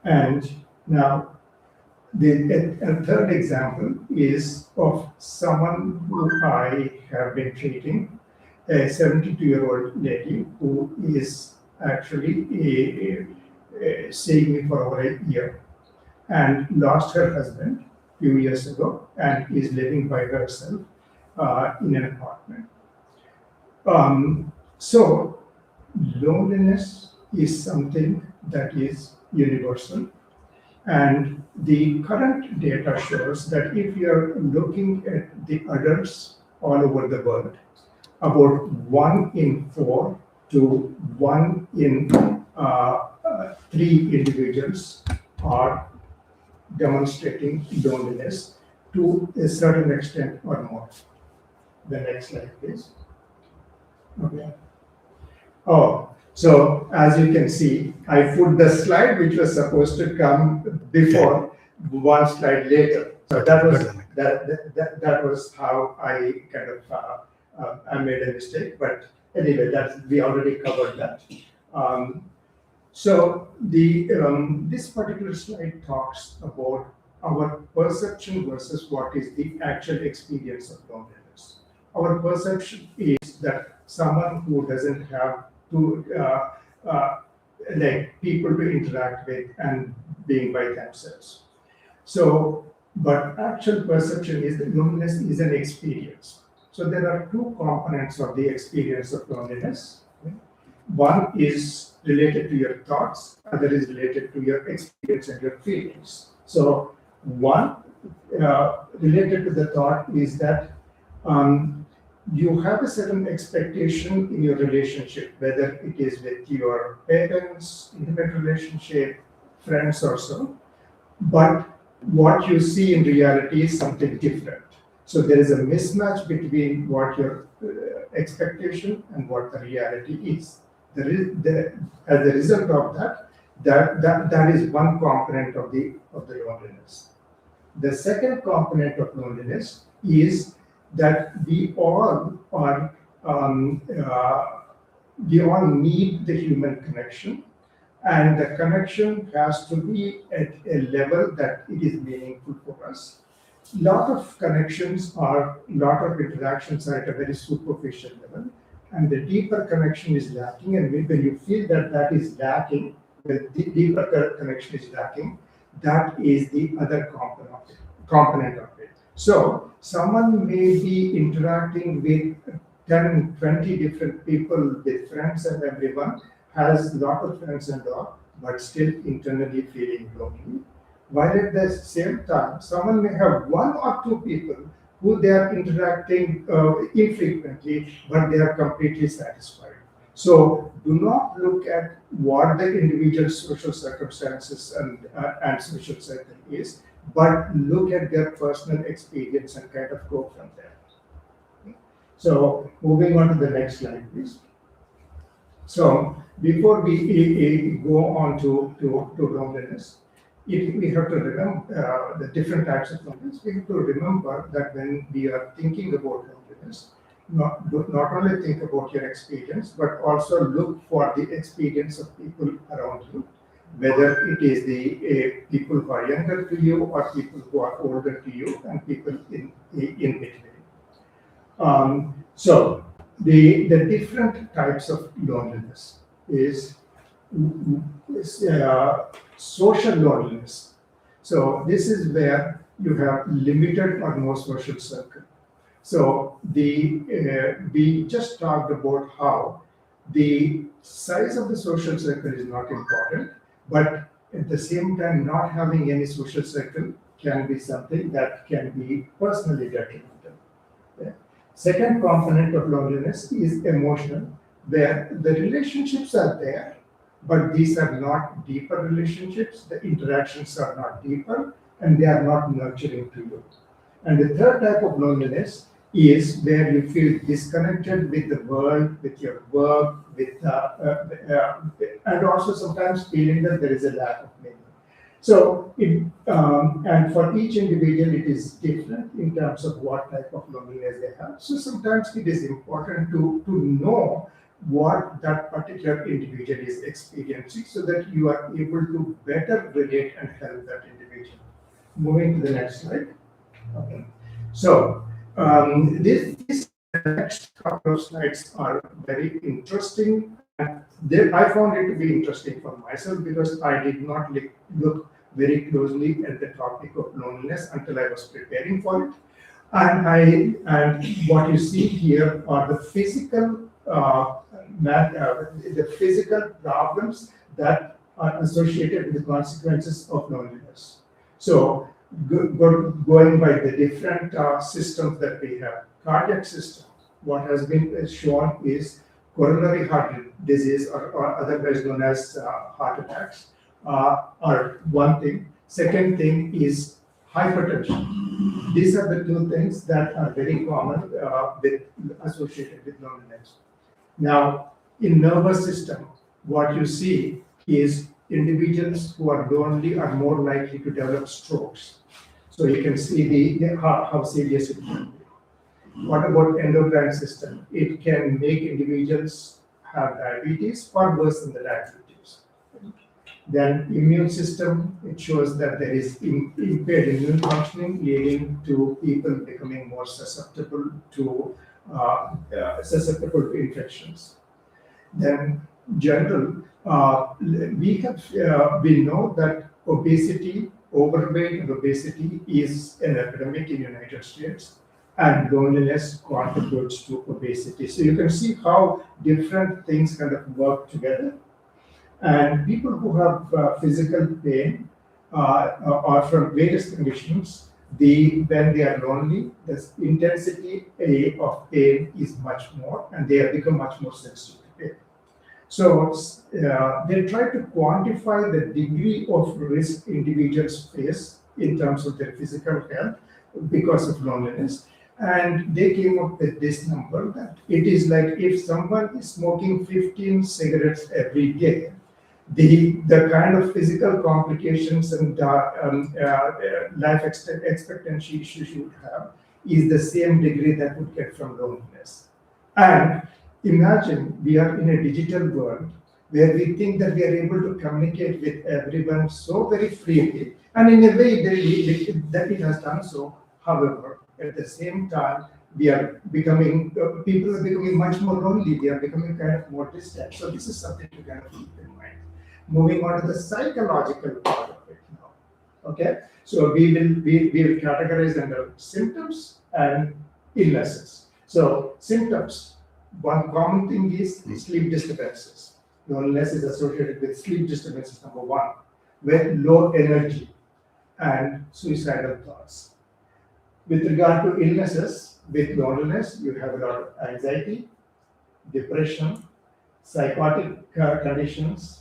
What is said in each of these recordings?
And now a third example is of someone who I have been treating, a 72-year-old lady who is actually seeing me for over a year and lost her husband a few years ago and is living by herself in an apartment. So loneliness is something that is universal. And the current data shows that if you're looking at the adults all over the world, about 1 in 4 to 1 in 3 individuals are demonstrating loneliness to a certain extent or more. The next slide, please. Okay. Oh, so as you can see, I put the slide which was supposed to come before, one slide later. So that was how I kind of I made a mistake. But anyway, we already covered that. So this particular slide talks about our perception versus what is the actual experience of loneliness. Our perception is that someone who doesn't have to like people to interact with and being by themselves. So, but actual perception is that loneliness is an experience. So there are two components of the experience of loneliness. One is related to your thoughts, other is related to your experience and your feelings. So one related to the thought is that you have a certain expectation in your relationship, whether it is with your parents, intimate relationship, friends or so, but what you see in reality is something different. So there is a mismatch between what your expectation and what the reality is. As a result of that is one component of the loneliness. The second component of loneliness is that we all need the human connection, and the connection has to be at a level that it is meaningful for us. Lot of interactions are at a very superficial level, and the deeper connection is lacking. And when you feel that is lacking, the deeper connection is lacking, that is the other component of it. So someone may be interacting with 10, 20 different people, with friends and everyone, has a lot of friends and all, but still internally feeling lonely. While at the same time, someone may have 1 or 2 people who they are interacting infrequently, but they are completely satisfied. So do not look at what the individual social circumstances and social circle is, but look at their personal experience and kind of go from there. So moving on to the next slide, please. So before we go on to loneliness, we have to remember the different types of loneliness. We have to remember that when we are thinking about loneliness, not only think about your experience, but also look for the experience of people around you, whether it is the people who are younger to you or people who are older to you and people in between. So the different types of loneliness is social loneliness. So this is where you have limited or no social circle. So we just talked about how the size of the social circle is not important, but at the same time, not having any social circle can be something that can be personally detrimental. Yeah. Second component of loneliness is emotional, where the relationships are there, but these are not deeper relationships. The interactions are not deeper, and they are not nurturing to you. And the third type of loneliness is where you feel disconnected with the world, with your work, and also sometimes feeling that there is a lack of meaning. So, and for each individual, it is different in terms of what type of loneliness they have. So sometimes it is important to know what that particular individual is experiencing so that you are able to better relate and help that individual. Moving to the next slide. Okay. So this next couple of slides are very interesting, and I found it to be interesting for myself because I did not look very closely at the topic of loneliness until I was preparing for it. And what you see here are the physical the physical problems that are associated with the consequences of loneliness. So going by the different systems that we have, cardiac system, what has been shown is coronary heart disease, or otherwise known as heart attacks, are one thing. Second thing is hypertension. These are the two things that are very common associated with loneliness. Now, in nervous system, what you see is individuals who are lonely are more likely to develop strokes. So you can see how serious it can be. What about endocrine system? It can make individuals have diabetes or worsen the diabetes. Then immune system, it shows that there is impaired immune functioning, leading to people becoming more susceptible to infections. Then general, we know that obesity, overweight and obesity is an epidemic in the United States, and loneliness contributes to obesity. So you can see how different things kind of work together. And people who have physical pain or from various conditions, when they are lonely, the intensity of pain is much more, and they have become much more sensitive to pain. So they try to quantify the degree of risk individuals face in terms of their physical health because of loneliness. And they came up with this number that it is like if someone is smoking 15 cigarettes every day, the kind of physical complications and life expectancy issues you would have is the same degree that would get from loneliness. And imagine we are in a digital world where we think that we are able to communicate with everyone so very freely, and in a way that it has done so. However, at the same time, people are becoming much more lonely. They are becoming kind of more distant. So this is something to kind of keep in mind. Moving on to the psychological part of it now. Okay, so we will categorize under symptoms and illnesses. So symptoms. One common thing is sleep disturbances. Loneliness is associated with sleep disturbances, number one, with low energy and suicidal thoughts. With regard to illnesses, with loneliness, you have a lot of anxiety, depression, psychotic conditions,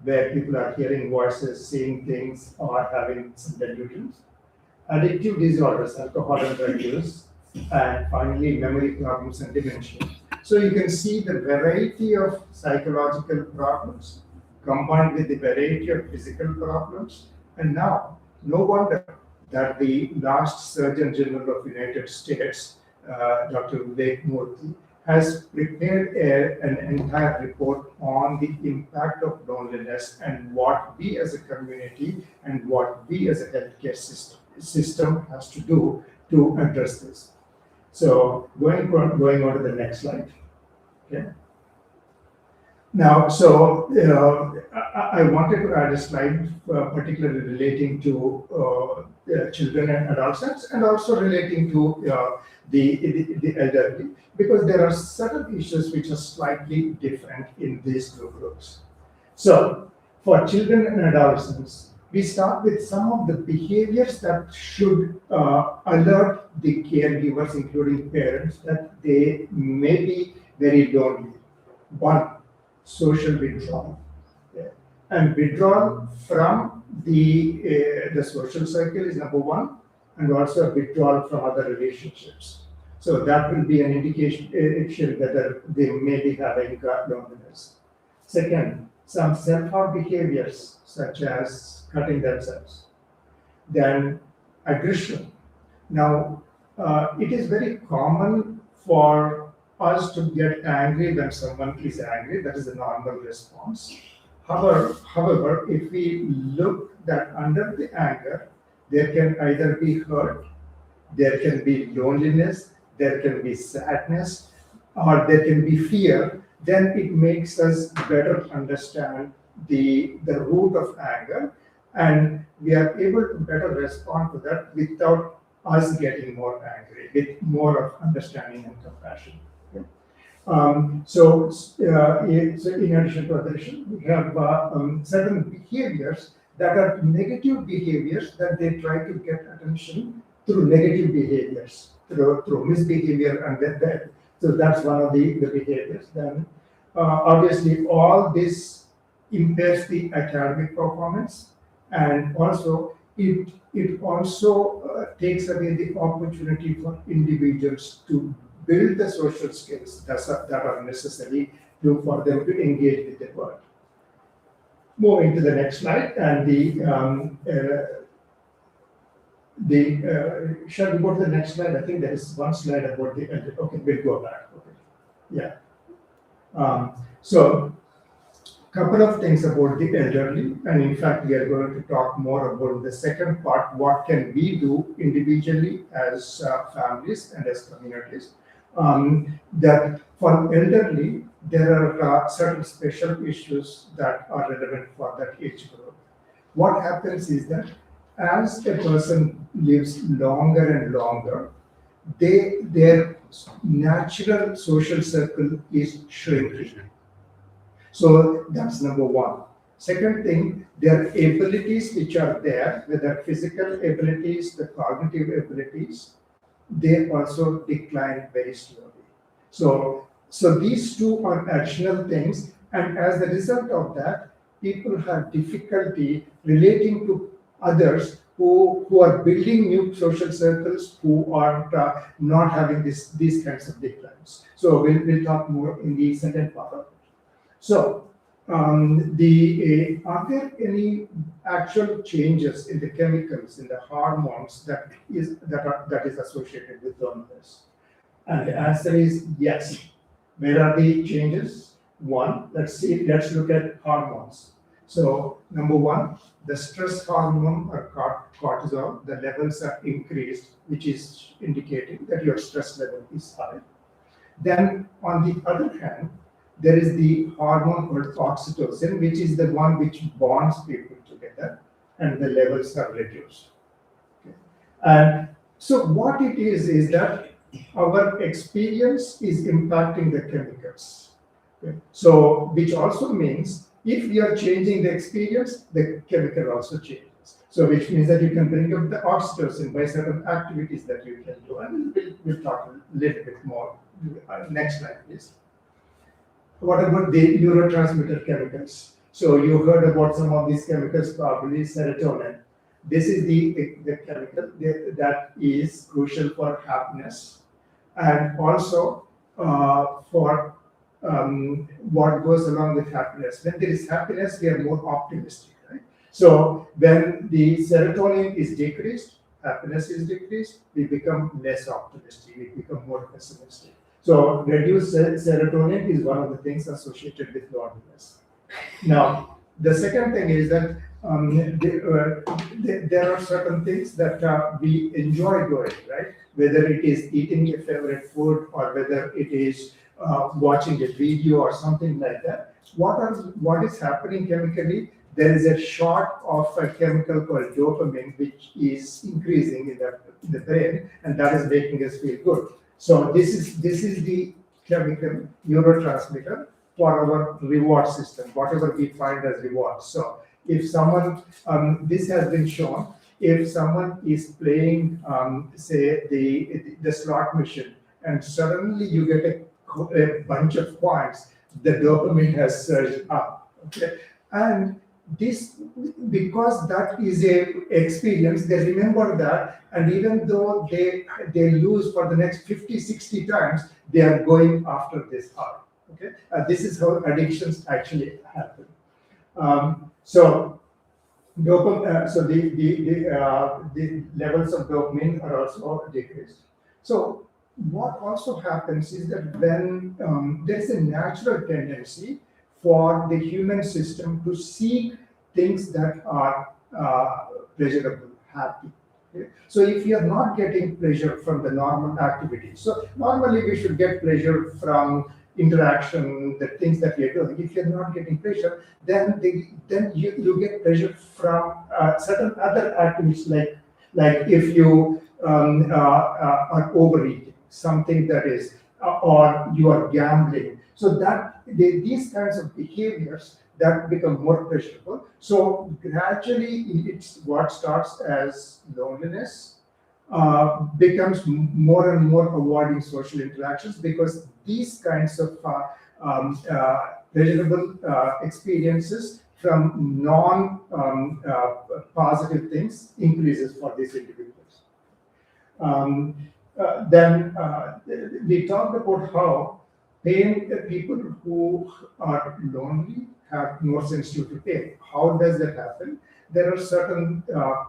where people are hearing voices, seeing things, or having some delusions, addictive disorders, alcohol and drug use, and finally memory problems and dementia. So you can see the variety of psychological problems combined with the variety of physical problems. And now, no wonder that the last Surgeon General of the United States, Dr. Vivek Murthy, has prepared an entire report on the impact of loneliness and what we as a community and what we as a healthcare system has to do to address this. So going on to the next slide. Okay. Now, so I wanted to add a slide particularly relating to children and adolescents, and also relating to the elderly, because there are certain issues which are slightly different in these two groups. So, for children and adolescents, we start with some of the behaviors that should alert the caregivers, including parents, that they may be very lonely. One, social withdrawal, and withdrawal from the social circle is number one, and also withdrawal from other relationships. So that will be an indication whether they may be having loneliness. Second, some self-harm behaviors such as cutting themselves. Then aggression. Now, it is very common for us to get angry when someone is angry. That is a normal response. However, if we look that under the anger, there can either be hurt, there can be loneliness, there can be sadness, or there can be fear, then it makes us better understand the root of anger, and we are able to better respond to that without us getting more angry, with more of understanding and compassion. Okay. So in addition to aggression, we have certain behaviors that are negative behaviors that they try to get attention through negative behaviors, through misbehavior and that. So that's one of the behaviors. Then obviously all this impairs the academic performance, and also it also takes away the opportunity for individuals to build the social skills that are necessary for them to engage with the world. Moving to the next slide, and shall we go to the next slide? I think there is one slide about the elder. Okay, we'll go back. Okay, yeah. So, couple of things about the elderly, and in fact, we are going to talk more about the second part. What can we do individually as families and as communities? That for elderly, there are certain special issues that are relevant for that age group. What happens is that as a person lives longer and longer, their natural social circle is shrinking. So that's number one. Second thing, their abilities which are there, whether physical abilities, the cognitive abilities, they also decline very slowly. So these two are additional things, and as a result of that, people have difficulty relating to others who are building new social circles, who are not having these kinds of declines. So we'll talk more in the second part of it. So are there any actual changes in the chemicals, in the hormones that is associated with loneliness? And the answer is yes. Where are the changes? One, let's look at hormones. So number one, the stress hormone or cortisol, the levels are increased, which is indicating that your stress level is high. Then on the other hand, there is the hormone called oxytocin, which is the one which bonds people together, and the levels are reduced. Okay. And so what it is that our experience is impacting the chemicals. Okay. So which also means if we are changing the experience, the chemical also changes. So which means that you can bring up the oxytocin by certain activities that you can do, and we'll talk a little bit more. Next slide, please. What about the neurotransmitter chemicals? So you heard about some of these chemicals, probably serotonin. This is the chemical that is crucial for happiness, and also for what goes along with happiness. When there is happiness, we are more optimistic, right? So when the serotonin is decreased, happiness is decreased, we become less optimistic, we become more pessimistic. So reduced serotonin is one of the things associated with loneliness. Now, the second thing is that there are certain things that we enjoy doing, right? Whether it is eating a favorite food or whether it is watching a video or something like that. What is happening chemically? There is a shot of a chemical called dopamine, which is increasing in the brain, and that is making us feel good. So this is the chemical neurotransmitter for our reward system, whatever we find as reward. So if someone, this has been shown, if someone is playing, say the slot machine, and suddenly you get a bunch of points, the dopamine has surged up. Okay, and this, because that is a experience, they remember that, and even though they lose for the next 50-60 times, they are going after this hard. Okay, this is how addictions actually happen. So dopamine, so the levels of dopamine are also decreased. So what also happens is that when there is a natural tendency for the human system to seek things that are pleasurable, happy. Okay? So if you are not getting pleasure from the normal activities, so normally we should get pleasure from interaction, the things that we are doing. If you're not getting pleasure, then you get pleasure from certain other activities, like if you are overeating, something that is, or you are gambling. So these kinds of behaviors that become more pleasurable. So gradually, it's what starts as loneliness becomes more and more avoiding social interactions, because these kinds of pleasurable experiences from non positive things increases for these individuals. Um, then we talked about how people who are lonely have more sensitive to pain. How does that happen? There are certain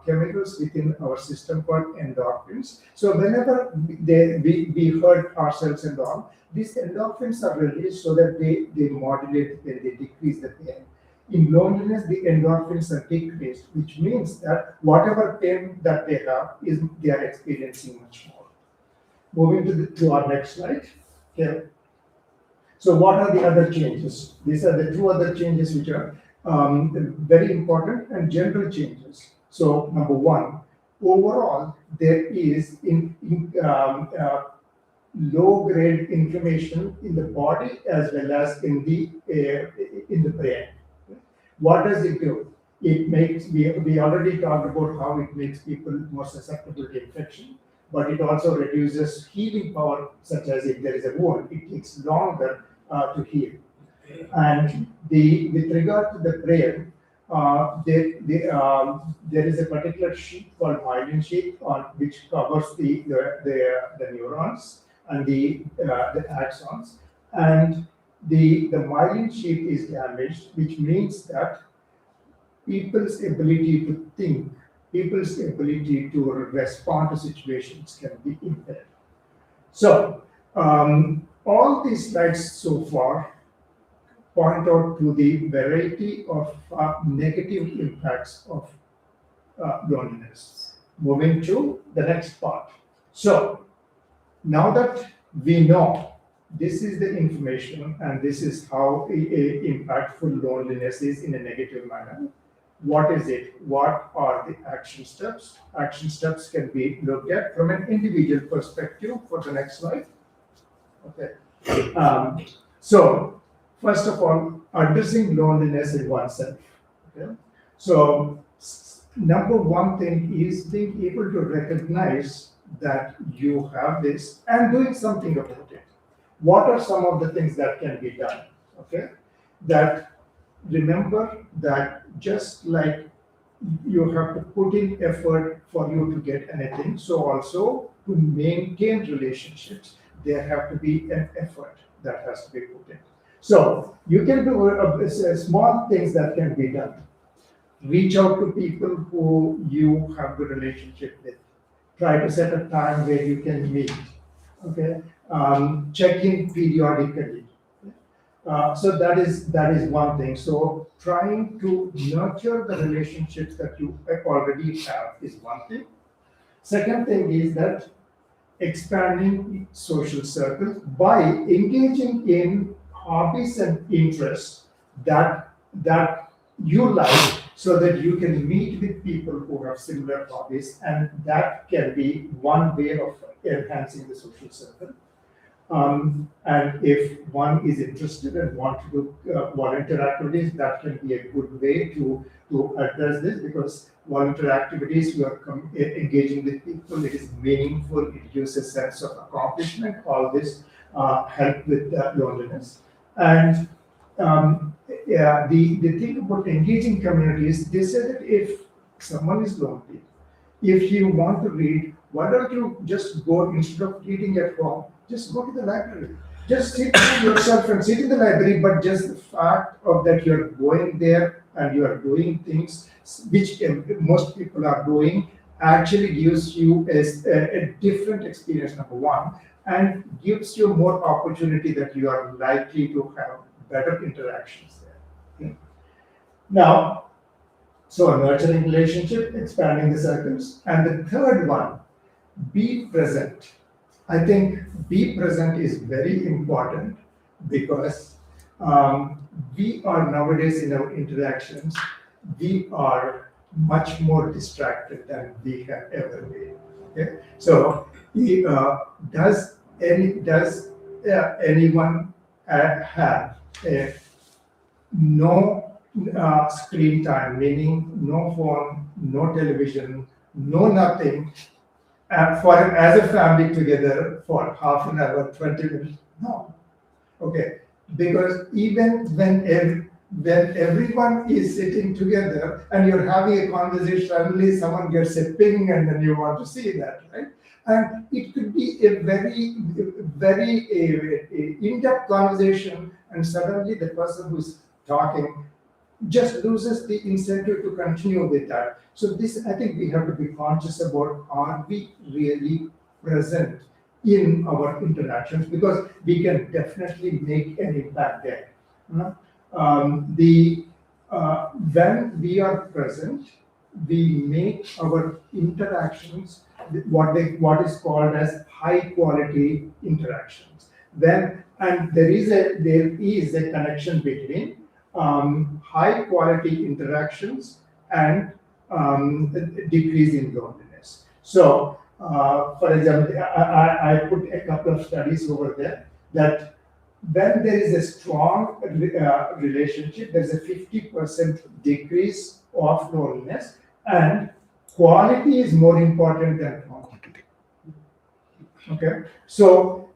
chemicals within our system called endorphins. So whenever we hurt ourselves and all, these endorphins are released so that they modulate the pain, they decrease the pain. In loneliness, the endorphins are decreased, which means that whatever pain that they have is they are experiencing much more. Moving to our next slide. Okay. So what are the other changes? These are the two other changes which are very important and general changes. So number one, overall there is low-grade inflammation in the body as well as in the brain. What does it do? It makes, we already talked about how it makes people more susceptible to infection, but it also reduces healing power, such as if there is a wound, it takes longer to heal. And with regard to the brain, there is a particular sheet called myelin sheet which covers the neurons and the axons, and the myelin sheet is damaged, which means that people's ability to think, people's ability to respond to situations can be impaired. So, all these slides so far point out to the variety of negative impacts of loneliness. Moving to the next part. So, now that we know this is the information and this is how impactful loneliness is in a negative manner, what is it? What are the action steps? Action steps can be looked at from an individual perspective for the next slide. Okay. So, first of all, addressing loneliness in oneself. Okay. So, number one thing is being able to recognize that you have this and doing something about it. What are some of the things that can be done? Okay. That remember that just like you have to put in effort for you to get anything, so also to maintain relationships, there have to be an effort that has to be put in. So you can do small things that can be done. Reach out to people who you have good relationship with. Try to set a time where you can meet. Okay, check in periodically. So that is one thing. So trying to nurture the relationships that you already have is one thing. Second thing is that expanding social circles by engaging in hobbies and interests that you like, so that you can meet with people who have similar hobbies, and that can be one way of enhancing the social circle. And if one is interested and want to do volunteer activities, that can be a good way to address this, because volunteer activities, you are engaging with people, it is meaningful, it gives a sense of accomplishment. All this help with loneliness. And the thing about engaging communities, they say that if someone is lonely, if you want to read, why don't you just go, instead of reading at home, just go to the library. Just sit yourself and sit in the library, but just the fact of that you're going there and you are doing things which most people are doing actually gives you a different experience, number one. and gives you more opportunity that you are likely to have better interactions there. Okay? Now, so a nurturing relationship, expanding the circles. And the third one, be present. I think be present is very important because we are nowadays in our interactions, we are much more distracted than we have ever been. Okay? So, does anyone have a no screen time, meaning no phone, no television, no nothing, for as a family together for half an hour, 20 minutes? No. Okay. Because even when everyone is sitting together and you're having a conversation, suddenly someone gets a ping and then you want to see that, right? And it could be a very in-depth conversation, and suddenly the person who's talking just loses the incentive to continue with that. So this, I think we have to be conscious about, are we really present in our interactions, because we can definitely make an impact there. You know? When we are present, we make our interactions what is called as high quality interactions. And there is a connection between high quality interactions and decrease in loneliness. So, for example, I put a couple of studies over there that when there is a strong relationship, there's a 50% decrease of loneliness, and quality is more important than quantity. Okay, so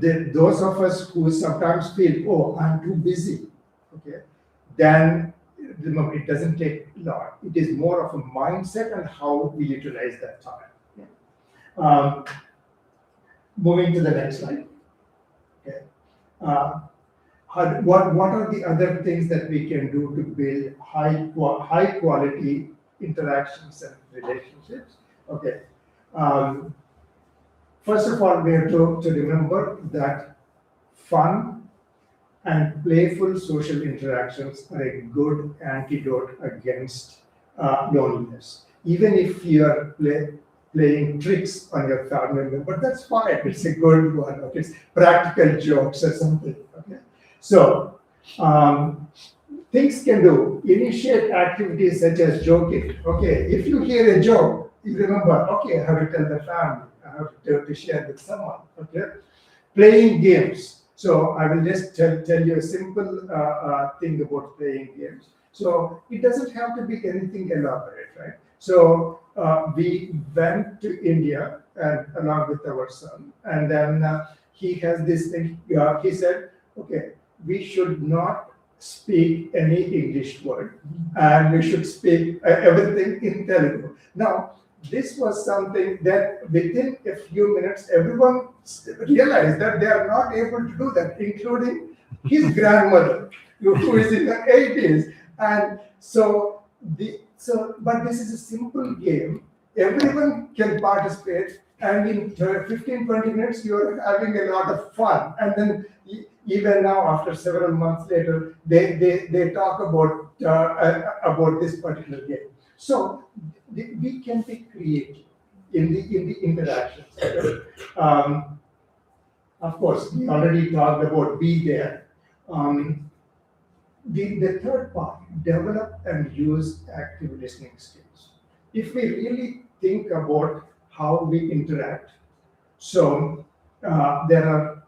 those of us who sometimes feel, oh, I'm too busy, okay, then remember, it doesn't take a lot. It is more of a mindset and how we utilize that time. Moving to the next slide. Okay. What are the other things that we can do to build high quality interactions and relationships? Okay. First of all, we have to remember that fun and playful social interactions are a good antidote against loneliness. Even if you are playing tricks on your family member, that's fine. It's a good one. Okay? It's practical jokes or something. Okay? So, things can do. Initiate activities such as joking. Okay, if you hear a joke, you remember, okay, I have to tell the family. I have to share with someone. Okay, playing games. So I will just tell you a simple thing about playing games. So it doesn't have to be anything elaborate, right? So we went to India and along with our son, and then he has this thing. He said, okay, we should not speak any English word, and we should speak everything in Telugu. Now, this was something that within a few minutes, everyone realized that they are not able to do that, including his grandmother, who is in her 80s. And but this is a simple game. Everyone can participate, and in 15-20 minutes, you are having a lot of fun. And then even now, after several months later, they talk about this particular game. So we can be creative in the interactions. Of course, we already talked about be there. The third part, develop and use active listening skills. If we really think about how we interact, so there are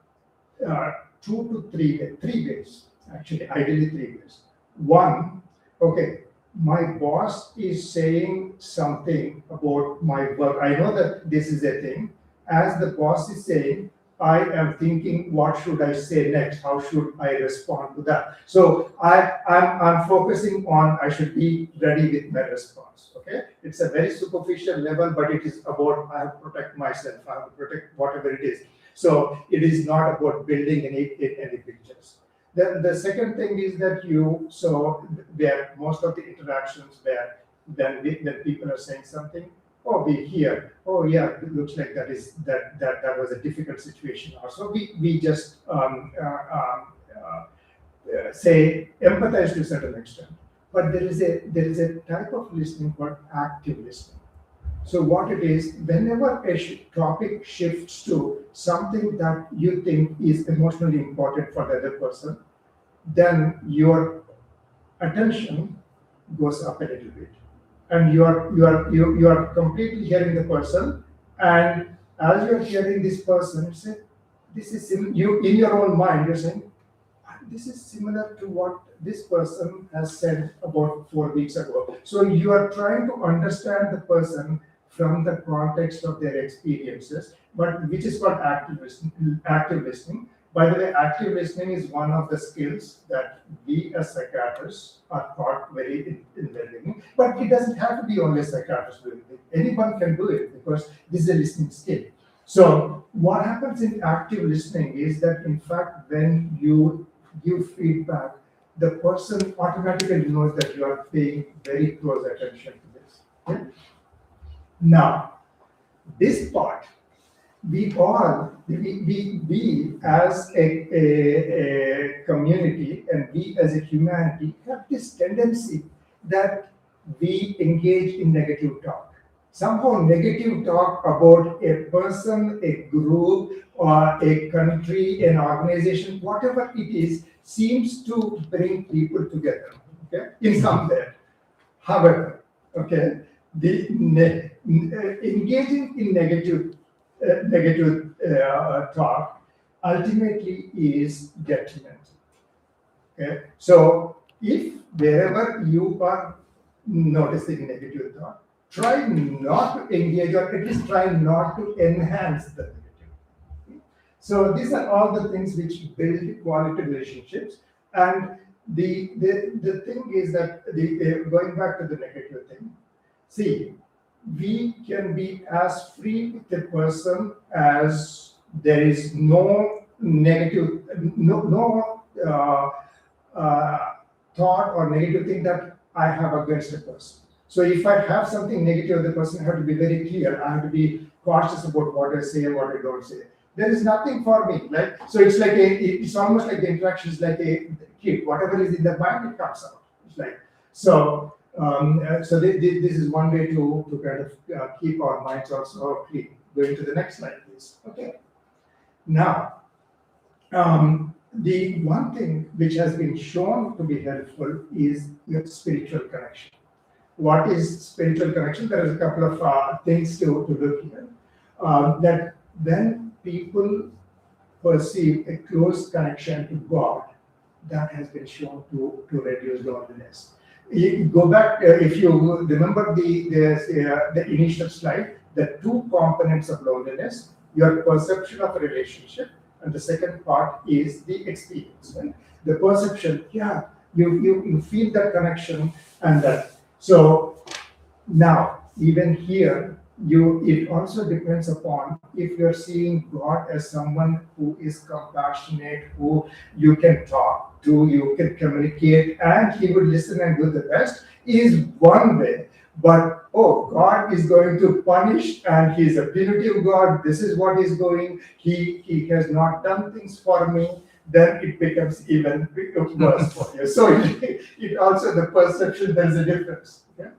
3 ways, actually, ideally 3 ways. One, okay, my boss is saying something about my work. I know that this is a thing. As the boss is saying, I am thinking, what should I say next? How should I respond to that? So I'm focusing on, I should be ready with my response. Okay, it's a very superficial level, but it is about I have to protect myself. I have to protect whatever it is. So it is not about building any pictures. Then the second thing is that where most of the interactions when people are saying something, oh, we hear, oh yeah, it looks like that was a difficult situation. Or so we just say empathize to a certain extent. But there is a type of listening called active listening. So what it is, whenever a topic shifts to something that you think is emotionally important for the other person, then your attention goes up a little bit, and you are completely hearing the person, and as you're hearing this person, you say, this is you in your own mind. You're saying, this is similar to what this person has said about 4 weeks ago. So you are trying to understand the person from the context of their experiences, but which is called active listening. Active listening. By the way, active listening is one of the skills that we as psychiatrists are taught very in the beginning. But it doesn't have to be only a psychiatrist doing it. Anyone can do it because this is a listening skill. So what happens in active listening is that, in fact, when you give feedback, the person automatically knows that you are paying very close attention to this. Okay? Now, this part, we as a community and we as a humanity have this tendency that we engage in negative talk. Somehow negative talk about a person, a group, or a country, an organization, whatever it is, seems to bring people together, okay, in some way. However, okay, engaging in negative talk ultimately is detrimental. Okay, so if wherever you are noticing negative thought, try not to engage, or at least try not to enhance the negative. So these are all the things which build quality relationships. And the thing is that going back to the negative thing, see, we can be as free with the person as there is no negative, no thought or negative thing that I have against a person. So if I have something negative of the person, I have to be very clear. I have to be cautious about what I say and what I don't say. There is nothing for me, right? So it's like it's almost like the interaction is like a kid. Whatever is in the mind, it comes out. It's like so. This is one way to kind of keep our minds also clean. Going to the next slide, please. Okay. Now, the one thing which has been shown to be helpful is your spiritual connection. What is spiritual connection? There is a couple of things to look here. That when people perceive a close connection to God, that has been shown to reduce loneliness. You go back, if you remember the initial slide, the two components of loneliness, your perception of a relationship, and the second part is the experience. Right? The perception, yeah, you feel that connection, and that. So now, even here, it also depends upon if you're seeing God as someone who is compassionate, who you can talk to, you can communicate, and he would listen and do the best, is one way. But God is going to punish, and he's a punitive God. This is what he's going. He has not done things for me. Then it becomes even worse for you. So it also, the perception, there's a difference. Okay?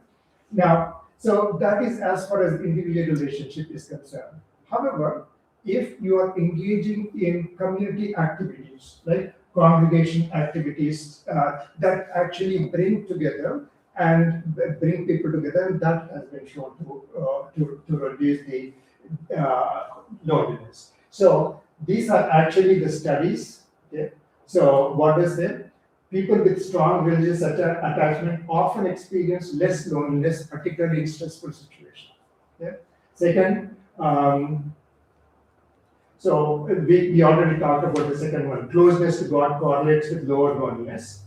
Now, so that is as far as individual relationship is concerned. However, if you are engaging in community activities, like congregation activities that actually bring together and bring people together, that has been shown to reduce the loneliness. So these are actually the studies. Okay? So what is it? People with strong religious attachment often experience less loneliness, particularly in stressful situations. Okay? Second, so we already talked about the second one. Closeness to God correlates with lower loneliness.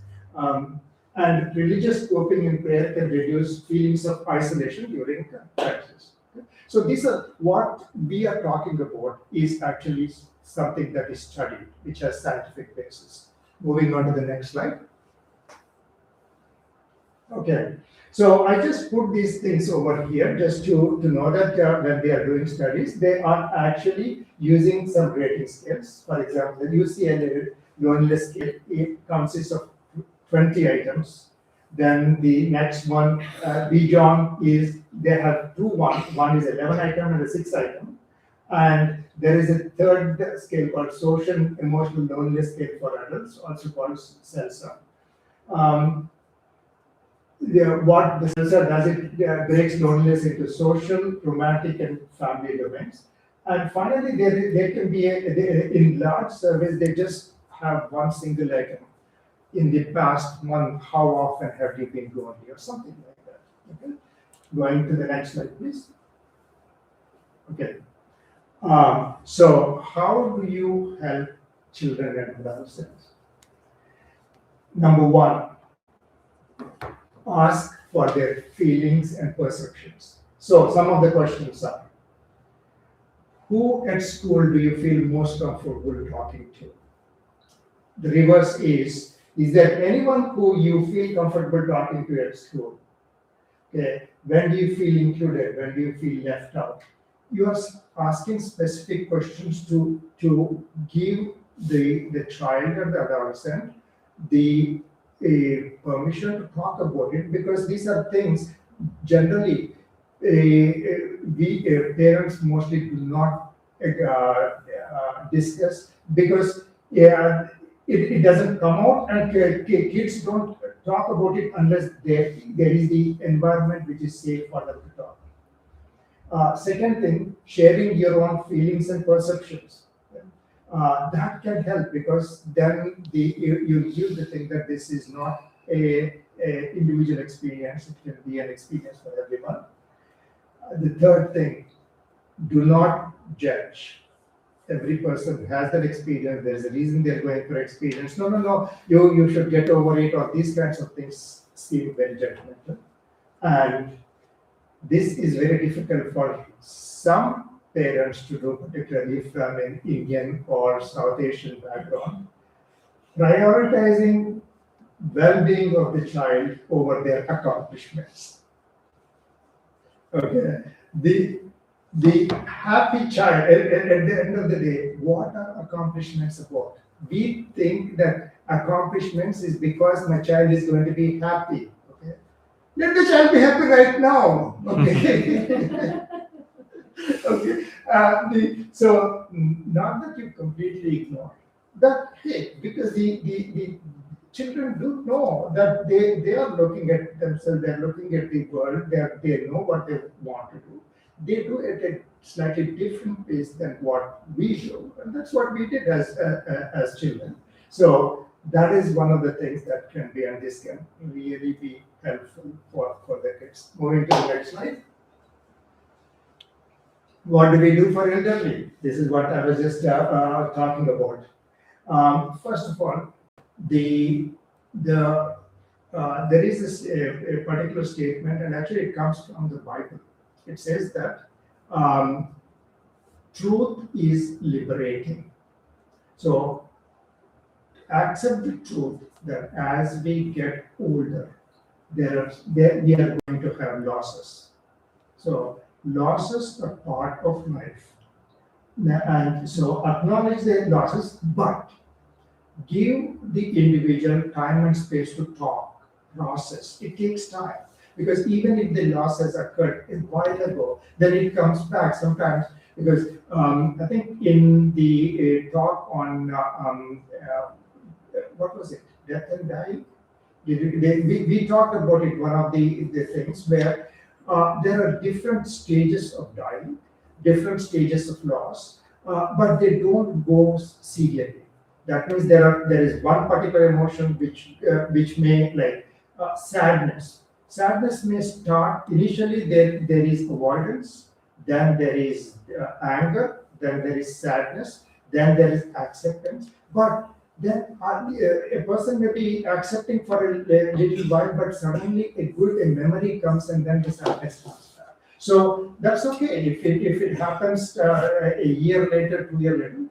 And religious coping in prayer can reduce feelings of isolation during crisis. Okay? So these are what we are talking about is actually something that is studied, which has scientific basis. Moving on to the next slide. Okay, So I just put these things over here just to know that when they are doing studies, they are actually using some rating scales. For example, the UCLA loneliness scale, it consists of 20 items. Then the next one, Bijon, is they have two one. One is 11 item and a 6 item. And there is a third scale called social emotional loneliness scale for adults, also called SELSA. What the sensor does, it breaks loneliness into social, romantic, and family domains. And finally, there can be in large surveys, they just have one single item. In the past month, how often have you been lonely, or something like that? Okay. Going to the next slide, please. Okay. So how do you help children and adolescents? Number one, ask for their feelings and perceptions. So some of the questions are, who at school do you feel most comfortable talking to? The reverse is there anyone who you feel comfortable talking to at school? Okay. When do you feel included? When do you feel left out? You are asking specific questions to give the child or the adolescent the permission to talk about it, because these are things generally we parents mostly do not discuss, because it doesn't come out, and kids don't talk about it unless there is the environment which is safe for them to talk. Second thing, sharing your own feelings and perceptions. That can help, because then you give the thing that this is not a individual experience, it can be an experience for everyone. The third thing, do not judge. Every person has that experience. There's a reason they're going for experience. No. You should get over it, or these kinds of things seem very judgmental. And this is very difficult for some parents to do, particularly from an Indian or South Asian background. Prioritizing well-being of the child over their accomplishments. Okay. The happy child, at the end of the day, what are accomplishments about? We think that accomplishments is because my child is going to be happy. Okay. Let the child be happy right now. Okay. Okay. So not that you completely ignore that. Hey, because the children do know that they are looking at themselves, they are looking at the world, they know what they want to do. They do it at a slightly different pace than what we do, and that's what we did as children. So that is one of the things that can be, and this can really be helpful for the kids. Moving to the next slide. What do we do for elderly? This is what I was just talking about. First of all, there is this a particular statement, and actually it comes from the Bible. It says that truth is liberating. So accept the truth that as we get older, we are going to have losses. So losses are part of life. And so acknowledge the losses, but give the individual time and space to talk, process. It takes time, because even if the loss has occurred a while ago, then it comes back sometimes. Because I think in the talk on what was it, death and dying, we talked about it. One of the things where there are different stages of dying, different stages of loss, but they don't go serially. That means there is one particular emotion which may, like sadness. Sadness may start initially. There is avoidance, then there is anger, then there is sadness, then there is acceptance. But then a person may be accepting for a little while, but suddenly a memory comes, and then the sadness comes back. So that's okay if it happens a year later, 2 years later.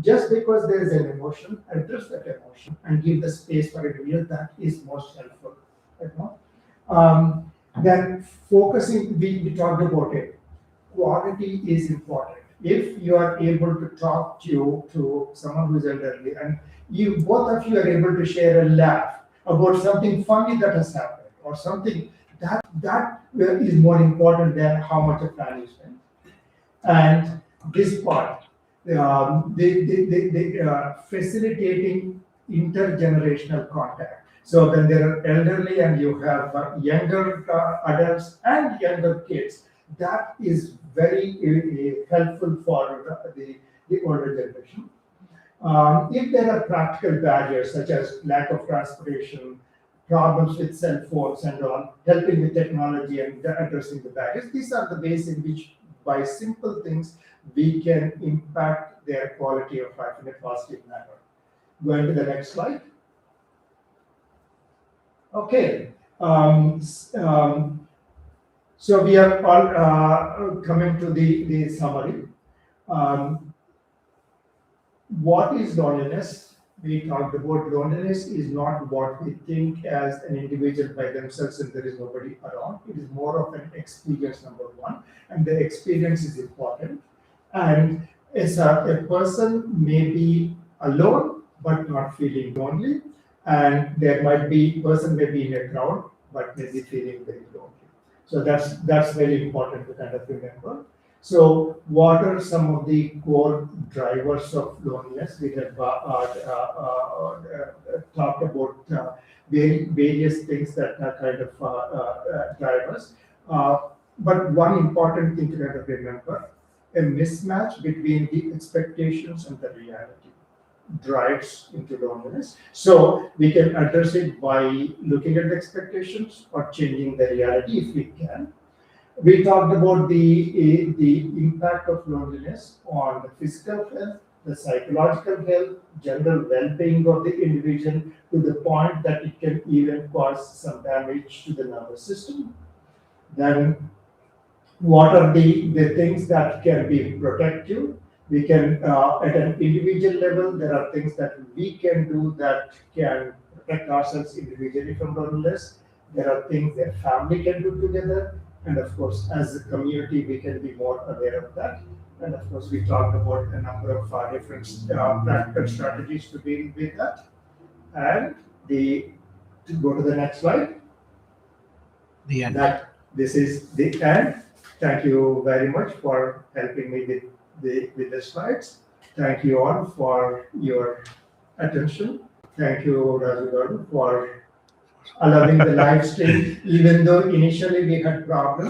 Just because there is an emotion, address that emotion and give the space for it to heal. That is most helpful. Then focusing, we talked about it. Quality is important. If you are able to talk to someone who is elderly, and you both of you are able to share a laugh about something funny that has happened, or something that is more important than how much of time you spend. And this part, facilitating intergenerational contact. So when there are elderly and you have younger adults and younger kids, that is very helpful for the older generation. If there are practical barriers such as lack of transportation, problems with cell phones and all, helping with technology and addressing the barriers, these are the ways in which, by simple things, we can impact their quality of life in a positive manner. Going to the next slide. Okay. So we are all coming to the summary. What is loneliness? We talked about loneliness is not what we think as an individual by themselves and there is nobody around. It is more of an experience, number one, and the experience is important. And as a person may be alone but not feeling lonely, and there might be person may be in a crowd but may be feeling very lonely. So that's very important to kind of remember. So, what are some of the core drivers of loneliness? We have talked about various things that are kind of drivers. But one important thing to kind of remember, a mismatch between the expectations and the reality drives into loneliness. So we can address it by looking at the expectations or changing the reality if we can. We talked about the impact of loneliness on the physical health, the psychological health, general well-being of the individual to the point that it can even cause some damage to the nervous system. Then what are the things that can be protective? We can, at an individual level, there are things that we can do that can protect ourselves individually from loneliness. There are things that family can do together. And of course, as a community, we can be more aware of that. And of course, we talked about a number of different practical strategies to deal with that. And to go to the next slide. The end. This is the end. Thank you very much for helping me with the slides. Thank you all for your attention. Thank you, Raju, for allowing the live stream, even though initially we had problems.